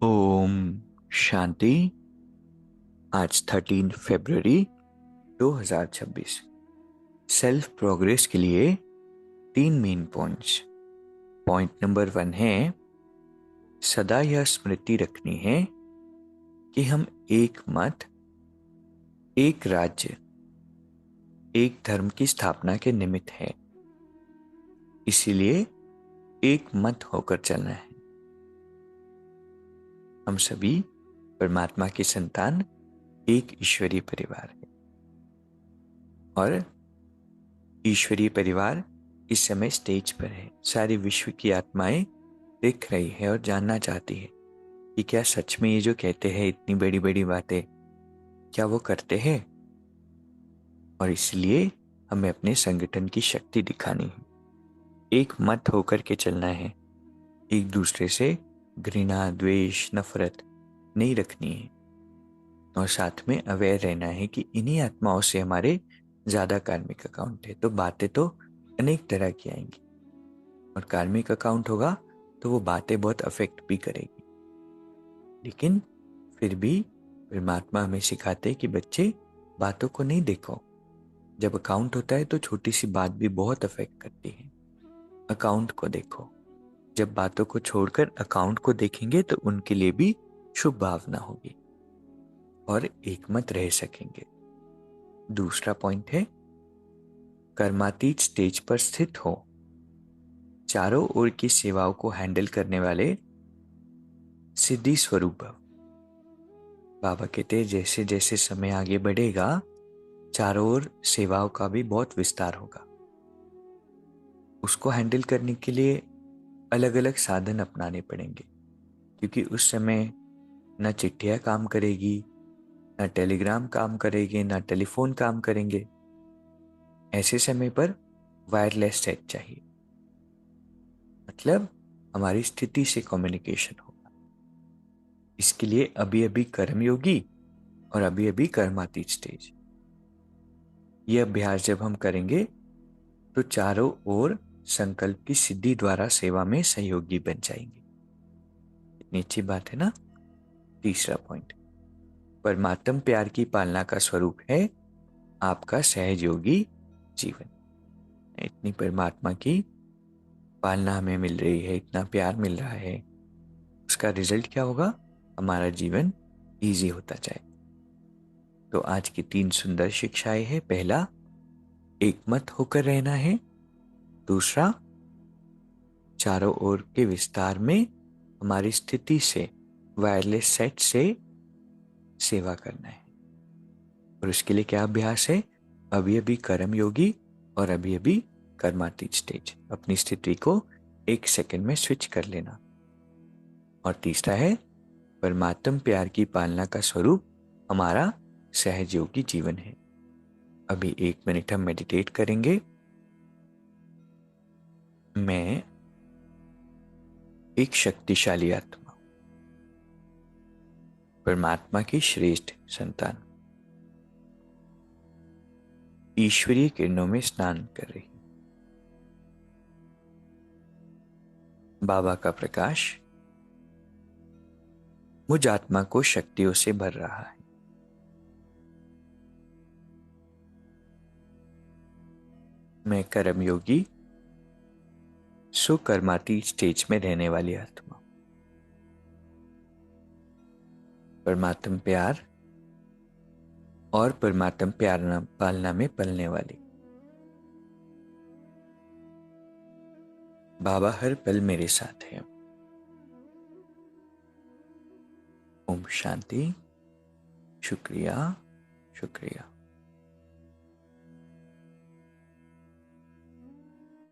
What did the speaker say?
ओम शांति। आज 13 फरवरी 2026। Self progress के लिए 3 मेन पॉइंट्स। पॉइंट नंबर 1 है, सदा यह स्मृति रखनी है कि हम एक मत, एक राज्य, एक धर्म की स्थापना के निमित्त हैं। इसीलिए एक मत होकर चलना है। हम सभी परमात्मा की संतान एक ईश्वरीय परिवार है और ईश्वरीय परिवार इस समय स्टेज पर है। सारी विश्व की आत्माएं देख रही है और जानना चाहती है कि क्या सच में ये जो कहते हैं इतनी बड़ी बड़ी बातें, क्या वो करते हैं। और इसलिए हमें अपने संगठन की शक्ति दिखानी है, एक मत होकर के चलना है, एक दूसरे से घृणा, द्वेष, नफरत नहीं रखनी है और साथ में अवेयर रहना है कि इन्हीं आत्माओं से हमारे ज्यादा कार्मिक अकाउंट है। तो बातें तो अनेक तरह की आएंगी और कार्मिक अकाउंट होगा तो वो बातें बहुत अफेक्ट भी करेगी। लेकिन फिर भी परमात्मा हमें सिखाते हैं कि बच्चे, बातों को नहीं देखो। जब अकाउंट होता है तो छोटी सी बात भी बहुत अफेक्ट करती है। अकाउंट को देखो। जब बातों को छोड़कर अकाउंट को देखेंगे तो उनके लिए भी शुभ भावना होगी और एकमत रह सकेंगे। दूसरा पॉइंट है, कर्मातीत स्टेज पर स्थित हो। चारों ओर की सेवाओं को हैंडल करने वाले सिद्धि स्वरूप भव। बाबा कहते हैं जैसे जैसे समय आगे बढ़ेगा, चारों ओर सेवाओं का भी बहुत विस्तार होगा। उसको हैंडल करने के लिए अलग अलग साधन अपनाने पड़ेंगे, क्योंकि उस समय न चिट्ठियां काम करेगी, न टेलीग्राम काम करेंगे, न टेलीफोन काम करेंगे। ऐसे समय पर वायरलेस सेट चाहिए, मतलब हमारी स्थिति से कम्युनिकेशन होगा। इसके लिए अभी अभी कर्मयोगी और अभी अभी कर्मातीत स्टेज, ये अभ्यास जब हम करेंगे तो चारों ओर संकल्प की सिद्धि द्वारा सेवा में सहयोगी बन जाएंगे। इतनी अच्छी बात है ना। तीसरा पॉइंट, परमात्म प्यार की पालना का स्वरूप है आपका सहयोगी जीवन। इतनी परमात्मा की पालना हमें मिल रही है, इतना प्यार मिल रहा है, उसका रिजल्ट क्या होगा? हमारा जीवन इजी होता जाए। तो आज की 3 सुंदर शिक्षाएं हैं। पहला, एकमत होकर रहना है। दूसरा, चारों ओर के विस्तार में हमारी स्थिति से, वायरलेस सेट से सेवा करना है। और उसके लिए क्या अभ्यास है? अभी अभी कर्म योगी और अभी अभी कर्मातीत स्टेज। अपनी स्थिति को 1 सेकंड में स्विच कर लेना। और तीसरा है, परमात्म प्यार की पालना का स्वरूप हमारा सहयोगी जीवन है। अभी 1 मिनट हम मेडिटेट करेंगे। मैं एक शक्तिशाली आत्मा, परमात्मा की श्रेष्ठ संतान, ईश्वरीय किरणों में स्नान कर रही। बाबा का प्रकाश मुझ आत्मा को शक्तियों से भर रहा है। मैं कर्मयोगी, सुकर्माती स्टेज में रहने वाली आत्मा, परमात्म प्यार और परमात्म प्यार पालना में पलने वाली। बाबा हर पल मेरे साथ है। ओम शांति। शुक्रिया, शुक्रिया।